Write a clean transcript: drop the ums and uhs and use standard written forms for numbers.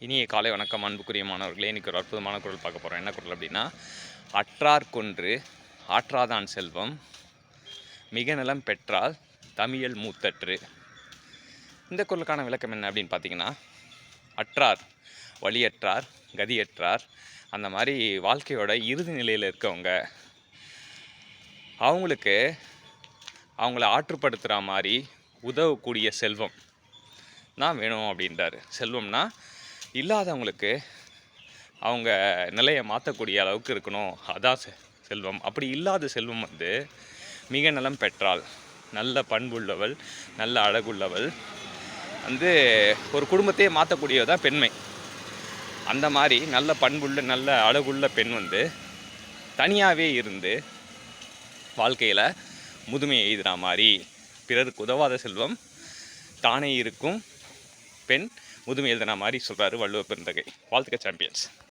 இனிய காலை வணக்கம் அன்புக்குரிய மாணவர்களே. இன்றைக்கி ஒரு அற்புதமான குறள் பார்க்க போகிறோம். என்ன குறள் அப்படின்னா, அற்றார் கொன்று ஆற்றாதான் செல்வம் மிக நிலம் பெற்றால் தமிழல் மூத்தற்று. இந்த குறளுக்கான விளக்கம் என்ன அப்படின்னு பார்த்தீங்கன்னா, அற்றார் வழியற்றார் கதியற்றார், அந்த மாதிரி வாழ்க்கையோட இறுதி நிலையில் இருக்கவங்க, அவங்களுக்கு அவங்கள ஆற்றுப்படுத்துகிற மாதிரி உதவக்கூடிய செல்வம் தான் வேணும் அப்படின்றாரு. செல்வம்னா இல்லாதவங்களுக்கு அவங்க நிலையை மாற்றக்கூடிய அளவுக்கு இருக்கணும், அதான் செல்வம். அப்படி இல்லாத செல்வம் மிக நலம் பெற்றால், நல்ல பண்புள்ளவள், நல்ல அழகுள்ளவள், ஒரு குடும்பத்தையே மாற்றக்கூடியதான் பெண்மை. அந்த மாதிரி நல்ல பண்புள்ள நல்ல அழகுள்ள பெண் தனியாகவே இருந்து வாழ்க்கையில் முதுமையை எய்துற மாதிரி, பிறருக்கு உதவாத செல்வம் தானே இருக்கும் பெண் முதுமை எழுதின மாதிரி சொல்கிறாரு வள்ளுவ பெருந்தகை. வாழ்த்துக்க சாம்பியன்ஸ்.